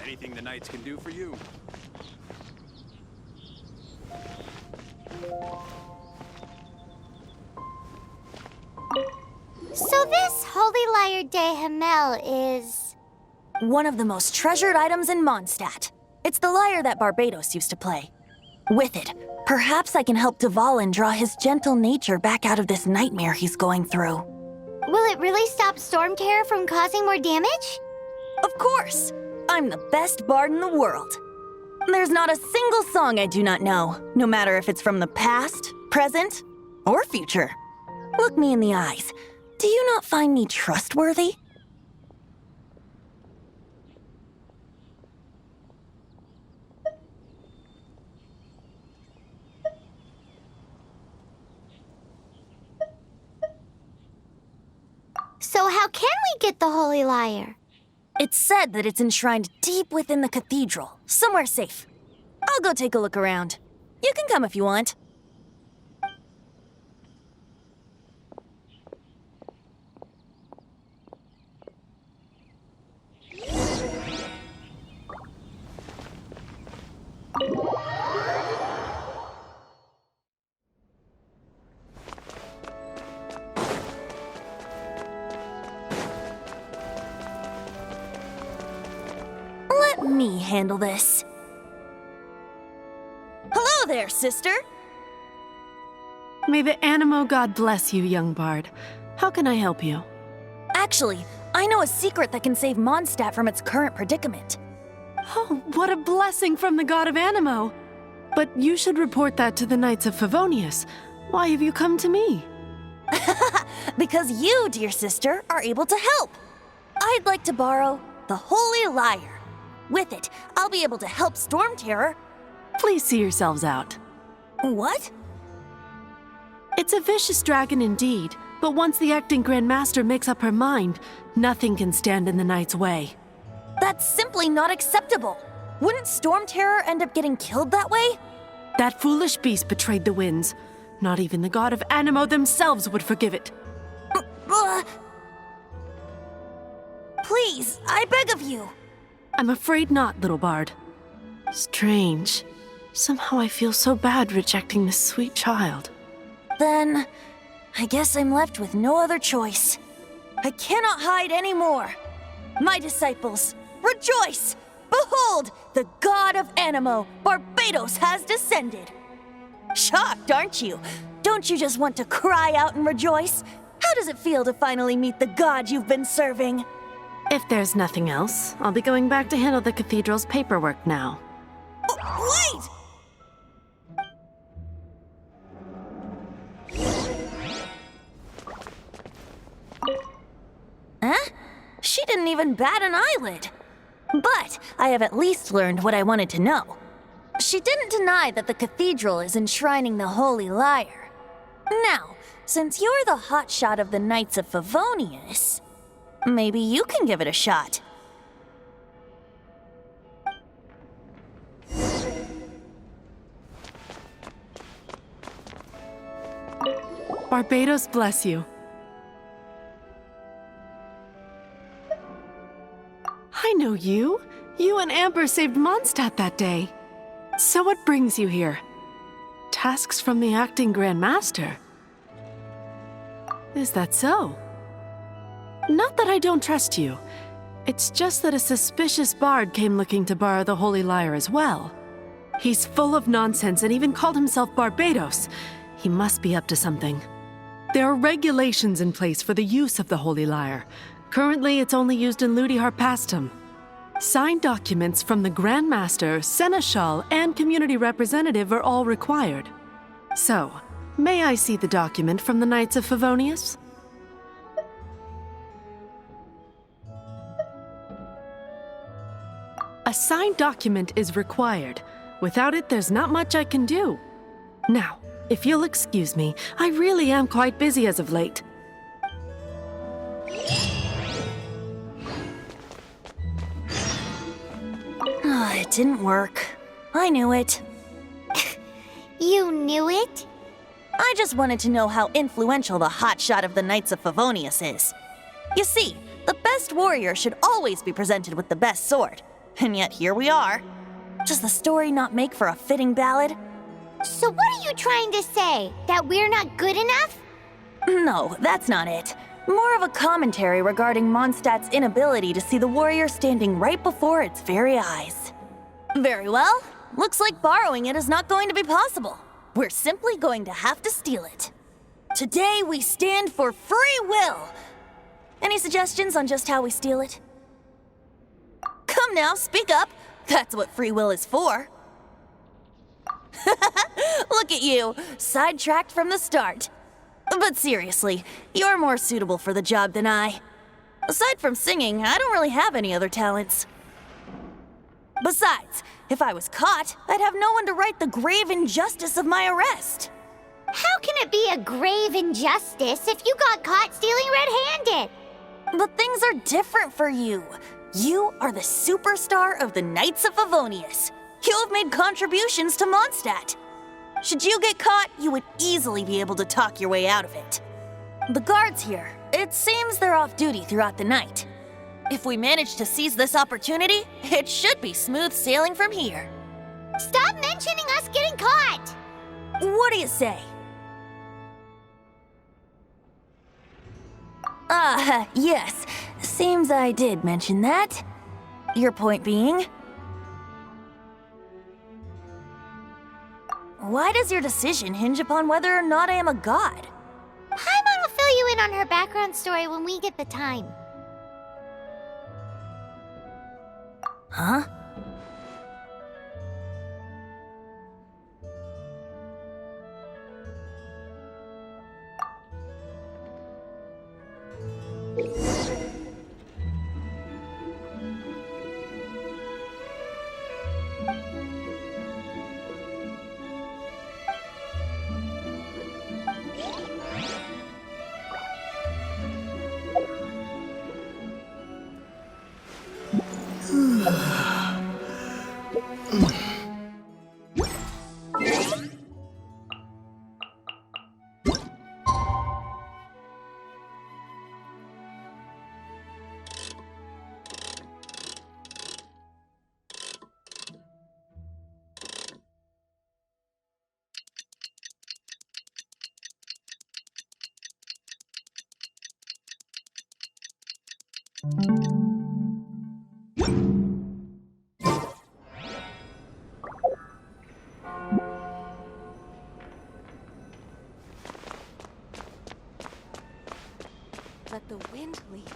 Anything the Knights can do for you. So this Holy Lyre de Himmel is... one of the most treasured items in Mondstadt. It's the lyre that Barbados used to play. With it, perhaps I can help Dvalin draw his gentle nature back out of this nightmare he's going through. Will it really stop Storm Terror from causing more damage? Of course! I'm the best bard in the world. There's not a single song I do not know, no matter if it's from the past, present, or future. Look me in the eyes. Do you not find me trustworthy? So how can we get the Holy Lyre? It's said that it's enshrined deep within the cathedral, somewhere safe. I'll go take a look around. You can come if you want. Let me handle this. Hello there, sister! May the Animo God bless you, young bard. How can I help you? Actually, I know a secret that can save Mondstadt from its current predicament. Oh, what a blessing from the God of Animo! But you should report that to the Knights of Favonius. Why have you come to me? Because you, dear sister, are able to help. I'd like to borrow the Holy Lyre. With it, I'll be able to help Storm Terror. Please see yourselves out. What? It's a vicious dragon indeed, but once the acting Grand Master makes up her mind, nothing can stand in the Knight's way. That's simply not acceptable. Wouldn't Storm Terror end up getting killed that way? That foolish beast betrayed the winds. Not even the God of Animo themselves would forgive it. Please, I beg of you. I'm afraid not, little bard. Strange. Somehow I feel so bad rejecting this sweet child. Then, I guess I'm left with no other choice. I cannot hide anymore. My disciples, rejoice! Behold, the God of Animo, Barbados, has descended. Shocked, aren't you? Don't you just want to cry out and rejoice? How does it feel to finally meet the God you've been serving? If there's nothing else, I'll be going back to handle the cathedral's paperwork now. Wait! Huh? She didn't even bat an eyelid. But I have at least learned what I wanted to know. She didn't deny that the cathedral is enshrining the Holy Lyre. Now, since you're the hotshot of the Knights of Favonius, maybe you can give it a shot. Barbados bless you. I know you. You and Amber saved Mondstadt that day. So what brings you here? Tasks from the acting Grand Master. Is that so? Not that I don't trust you. It's just that a suspicious bard came looking to borrow the Holy Lyre as well. He's full of nonsense and even called himself Barbados. He must be up to something. There are regulations in place for the use of the Holy Lyre. Currently, it's only used in Ludi Harpastum. Signed documents from the Grand Master, Seneschal, and Community Representative are all required. So, may I see the document from the Knights of Favonius? A signed document is required. Without it, there's not much I can do. Now, if you'll excuse me, I really am quite busy as of late. It didn't work. I knew it. You knew it? I just wanted to know how influential the hotshot of the Knights of Favonius is. You see, the best warrior should always be presented with the best sword. And yet here we are. Does the story not make for a fitting ballad? So what are you trying to say? That we're not good enough? No, that's not it. More of a commentary regarding Mondstadt's inability to see the warrior standing right before its very eyes. Very well. Looks like borrowing it is not going to be possible. We're simply going to have to steal it. Today we stand for free will. Any suggestions on just how we steal it? Come now, speak up. That's what free will is for. Look at you, sidetracked from the start. But seriously, you're more suitable for the job than I. Aside from singing, I don't really have any other talents. Besides, if I was caught, I'd have no one to right the grave injustice of my arrest. How can it be a grave injustice if you got caught stealing red-handed? But things are different for you. You are the superstar of the Knights of Favonius. You have made contributions to Mondstadt. Should you get caught, you would easily be able to talk your way out of it. The guards here, it seems they're off duty throughout the night. If we manage to seize this opportunity, it should be smooth sailing from here. Stop mentioning us getting caught! What do you say? Yes. Seems I did mention that. Your point being? Why does your decision hinge upon whether or not I am a god? Paimon will fill you in on her background story when we get the time. Huh? Let the wind lead.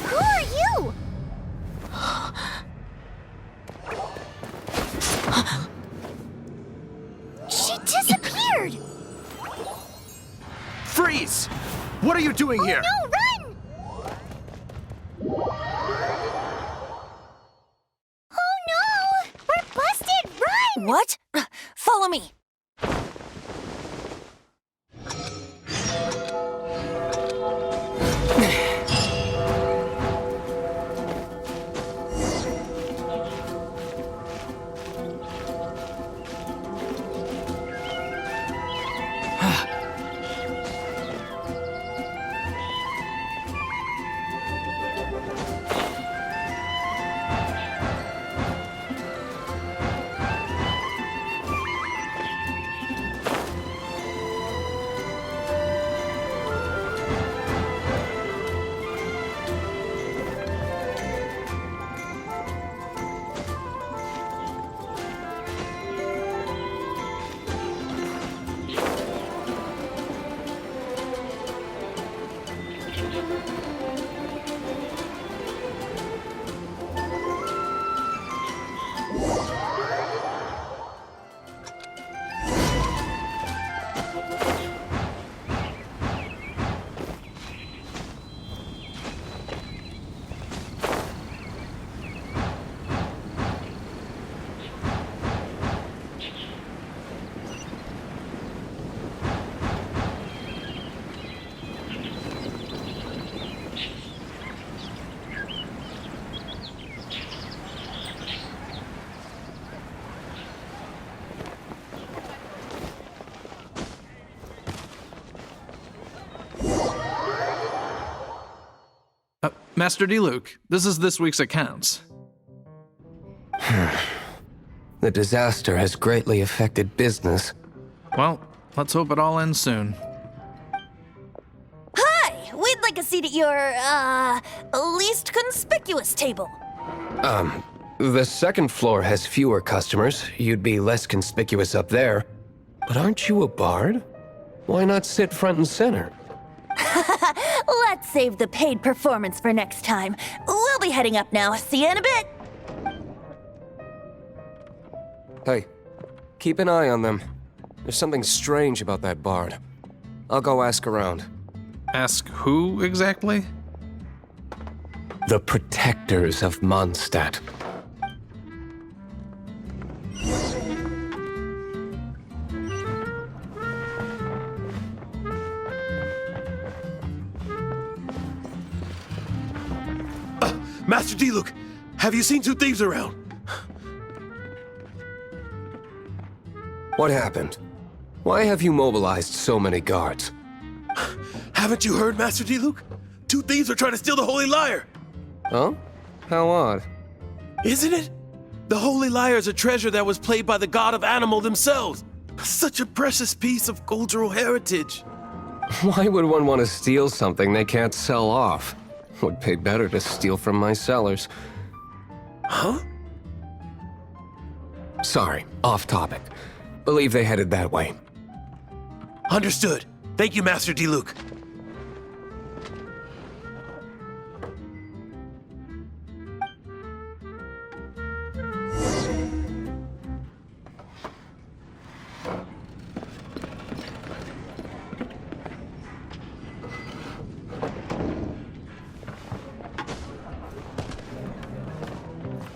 Who are you? She disappeared! Freeze! What are you doing here? No, run! Oh no! We're busted! Run! What? Follow me. Master Diluc, this is this week's accounts. The disaster has greatly affected business. Well, let's hope it all ends soon. Hi! We'd like a seat at your, least conspicuous table. The second floor has fewer customers. You'd be less conspicuous up there. But aren't you a bard? Why not sit front and center? Let's save the paid performance for next time. We'll be heading up now. See you in a bit. Hey, keep an eye on them. There's something strange about that bard. I'll go ask around. Ask who exactly? The protectors of Mondstadt. Master Diluc, have you seen two thieves around? What happened? Why have you mobilized so many guards? Haven't you heard, Master Diluc? Two thieves are trying to steal the Holy Lyre. Huh? How odd. Isn't it? The Holy Lyre is a treasure that was played by the god of animal themselves. Such a precious piece of cultural heritage. Why would one want to steal something they can't sell off? Would pay better to steal from my sellers. Huh? Sorry, off topic. Believe they headed that way. Understood. Thank you, Master Diluc.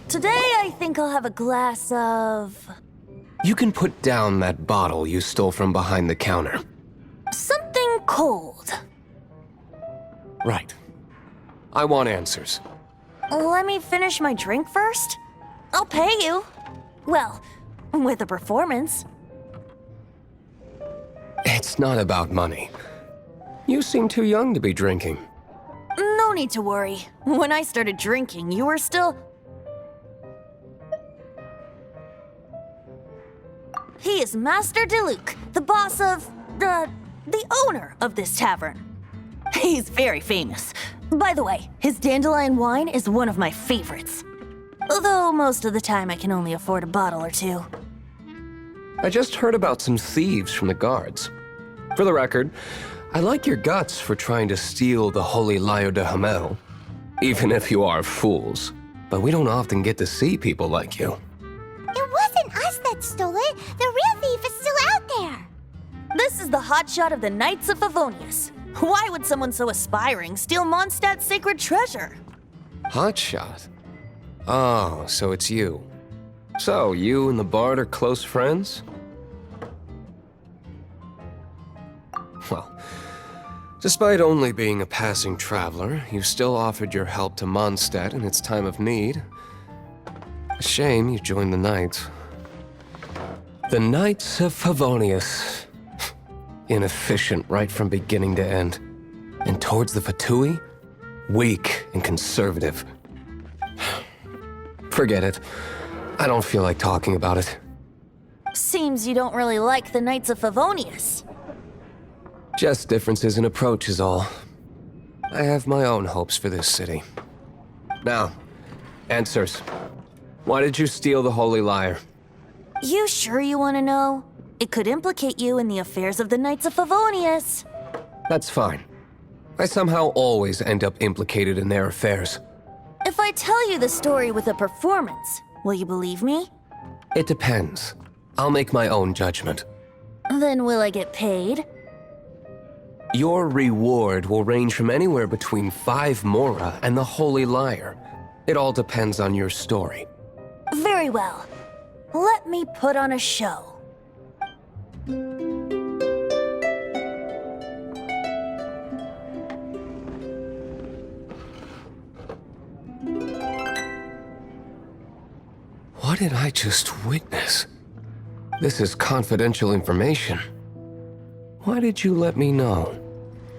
Today, I think I'll have a glass of... You can put down that bottle you stole from behind the counter. something cold. Right. I want answers. Let me finish my drink first. I'll pay you. Well, with a performance. It's not about money. You seem too young to be drinking. No need to worry. When I started drinking, you were still... He is Master Diluc, the boss of... the owner of this tavern. He's very famous. By the way, his dandelion wine is one of my favorites. Although most of the time I can only afford a bottle or two. I just heard about some thieves from the guards. For the record, I like your guts for trying to steal the Holy Lyre de Hamel. Even if you are fools. But we don't often get to see people like you. It wasn't us that stole it. The real thief is still out there. This is the hotshot of the Knights of Favonius. Why would someone so aspiring steal Mondstadt's sacred treasure? Hotshot? Oh, so it's you. So, you and the bard are close friends? Well, despite only being a passing traveler, you still offered your help to Mondstadt in its time of need. A shame you joined the Knights. The Knights of Favonius. Inefficient right from beginning to end. And towards the Fatui, weak and conservative. Forget it. I don't feel like talking about it. Seems you don't really like the Knights of Favonius. Just differences in approach is all. I have my own hopes for this city. Now, answers. Why did you steal the Holy Lyre? You sure you want to know? It could implicate you in the affairs of the Knights of Favonius. That's fine. I somehow always end up implicated in their affairs. If I tell you the story with a performance, will you believe me? It depends. I'll make my own judgment. Then will I get paid? Your reward will range from anywhere between 5 mora and the Holy Lyre. It all depends on your story. Very well. Let me put on a show. What did I just witness? This is confidential information. Why did you let me know?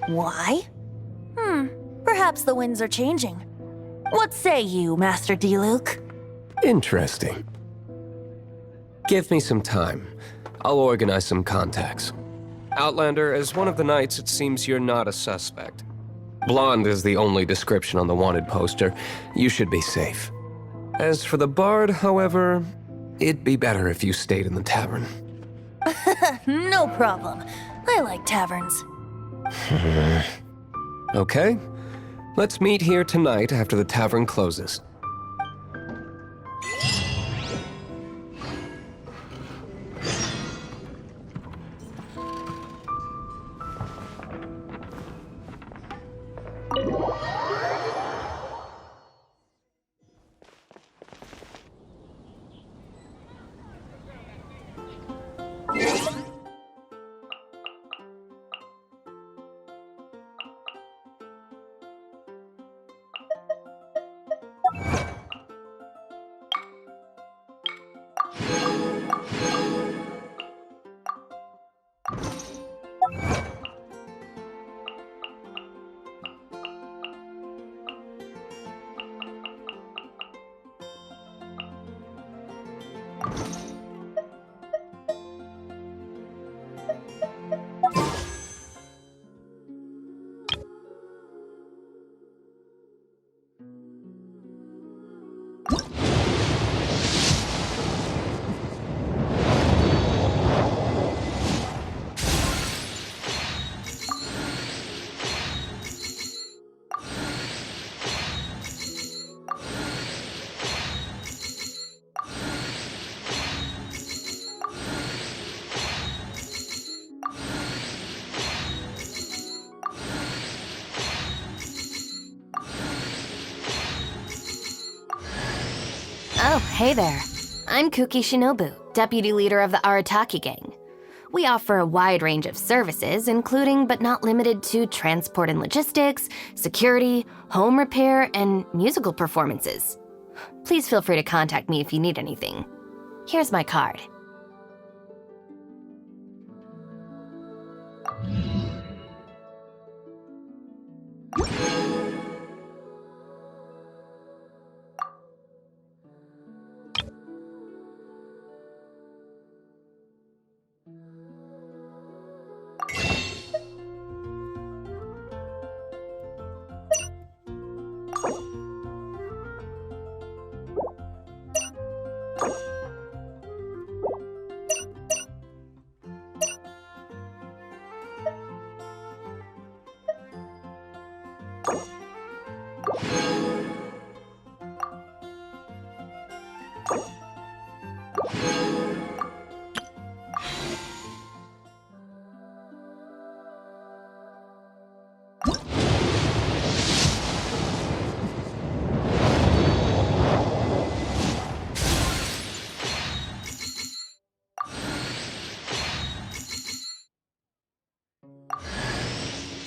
Why? Perhaps the winds are changing. What say you, Master Diluc? Interesting. Give me some time. I'll organize some contacts. Outlander, as one of the knights, it seems you're not a suspect. Blonde is the only description on the wanted poster. You should be safe. As for the bard, however, it'd be better if you stayed in the tavern. No problem. I like taverns. Okay. Let's meet here tonight after the tavern closes. Oh, hey there. I'm Kuki Shinobu, deputy leader of the Arataki gang. We offer a wide range of services, including but not limited to transport and logistics, security, home repair, and musical performances. Please feel free to contact me if you need anything. Here's my card.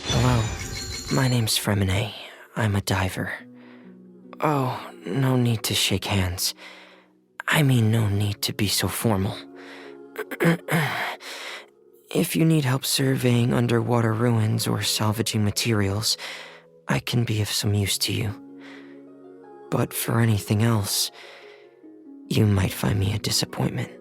Hello, my name's Fremine. I'm a diver. Oh, no need to shake hands. I mean, no need to be so formal. If you need help surveying underwater ruins or salvaging materials, I can be of some use to you. But for anything else, you might find me a disappointment.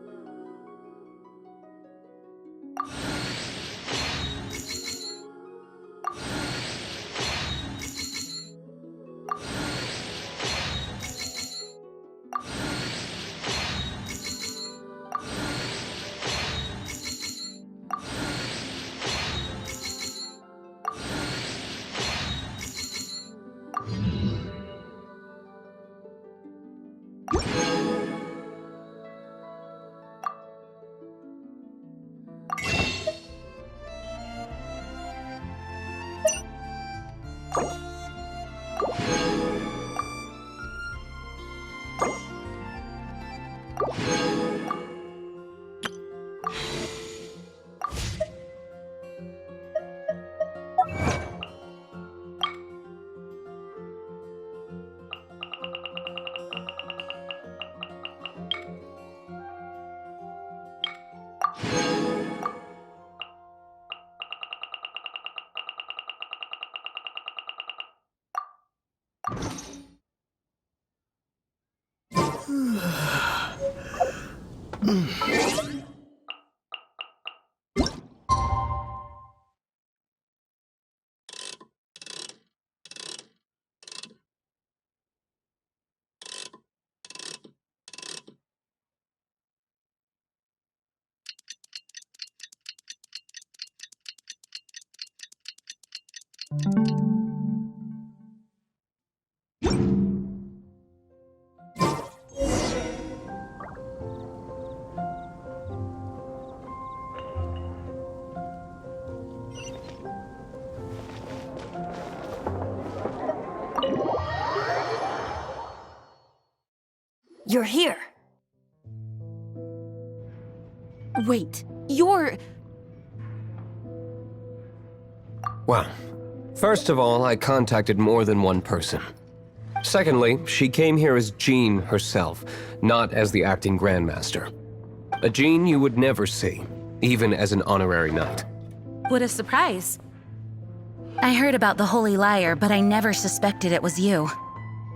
You're here. Wait, you're... Well, first of all, I contacted more than one person. Secondly, she came here as Jean herself, not as the acting Grandmaster. A Jean you would never see, even as an honorary knight. What a surprise. I heard about the Holy Liar, but I never suspected it was you.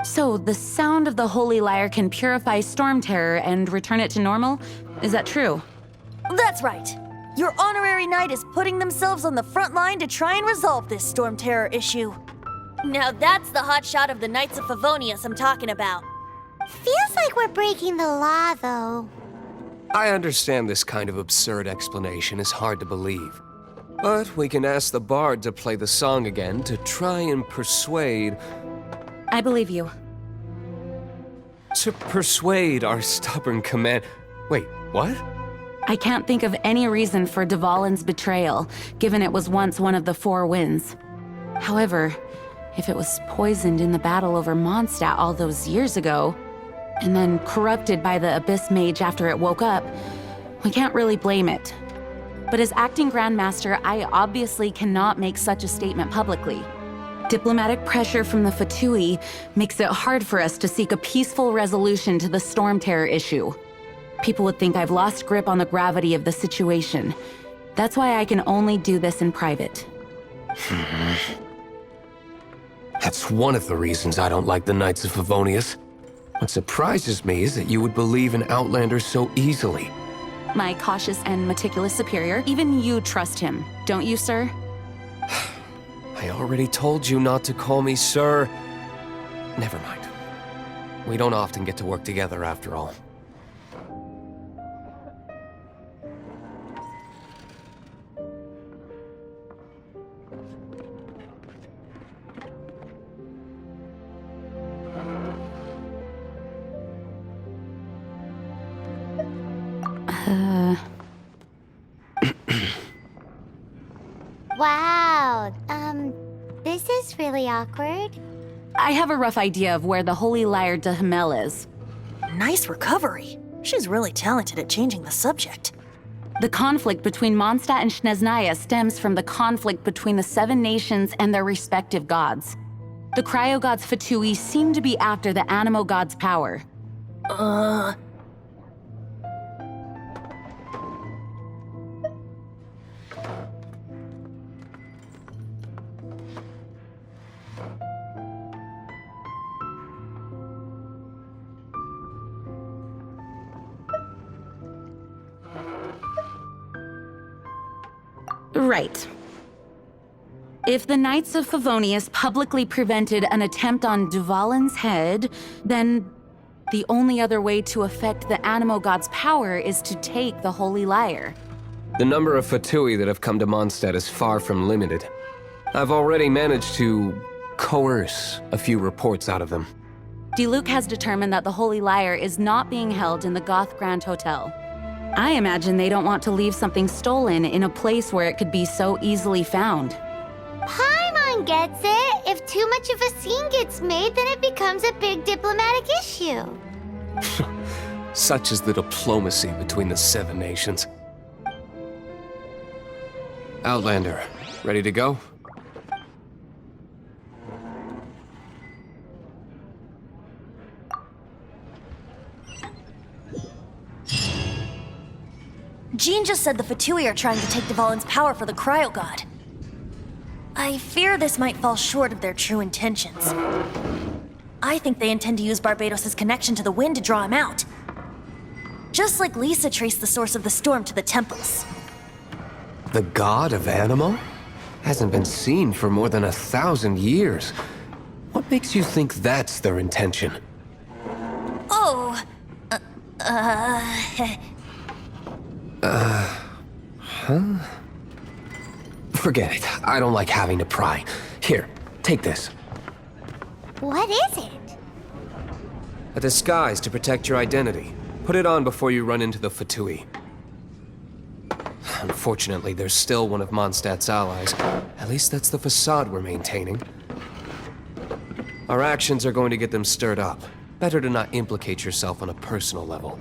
So, the sound of the Holy Lyre can purify Storm Terror and return it to normal? Is that true? That's right. Your honorary knight is putting themselves on the front line to try and resolve this Storm Terror issue. Now that's the hotshot of the Knights of Favonius I'm talking about. Feels like we're breaking the law, though. I understand this kind of absurd explanation is hard to believe. But we can ask the bard to play the song again to try and persuade... I believe you. To persuade our stubborn command... Wait, what? I can't think of any reason for Dvalin's betrayal, given it was once one of the Four Winds. However, if it was poisoned in the battle over Mondstadt all those years ago, and then corrupted by the Abyss Mage after it woke up, we can't really blame it. But as acting Grandmaster, I obviously cannot make such a statement publicly. Diplomatic pressure from the Fatui makes it hard for us to seek a peaceful resolution to the Storm Terror issue. People would think I've lost grip on the gravity of the situation. That's why I can only do this in private. That's one of the reasons I don't like the Knights of Favonius. What surprises me is that you would believe in Outlanders so easily. My cautious and meticulous superior, even you trust him, don't you, sir? I already told you not to call me sir. Never mind. We don't often get to work together after all. Wow, this is really awkward. I have a rough idea of where the Holy Lyre de Himmel is. Nice recovery. She's really talented at changing the subject. The conflict between Mondstadt and Snezhnaya stems from the conflict between the Seven Nations and their respective gods. The cryo-gods Fatui seem to be after the Animo god's power. Right. If the Knights of Favonius publicly prevented an attempt on Dvalin's head, then the only other way to affect the Animo god's power is to take the Holy Lyre. The number of Fatui that have come to Mondstadt is far from limited. I've already managed to coerce a few reports out of them. Diluc has determined that the Holy Lyre is not being held in the Goth Grand Hotel. I imagine they don't want to leave something stolen in a place where it could be so easily found. Paimon gets it. If too much of a scene gets made, then it becomes a big diplomatic issue. Such is the diplomacy between the Seven Nations. Outlander, ready to go? Jean just said the Fatui are trying to take Dvalin's power for the Cryo God. I fear this might fall short of their true intentions. I think they intend to use Barbados' connection to the wind to draw him out. Just like Lisa traced the source of the storm to the temples. The god of Animo? Hasn't been seen for more than 1,000 years. What makes you think that's their intention? Oh, Forget it. I don't like having to pry. Here, take this. What is it? A disguise to protect your identity. Put it on before you run into the Fatui. Unfortunately, there's still one of Mondstadt's allies. At least that's the facade we're maintaining. Our actions are going to get them stirred up. Better to not implicate yourself on a personal level.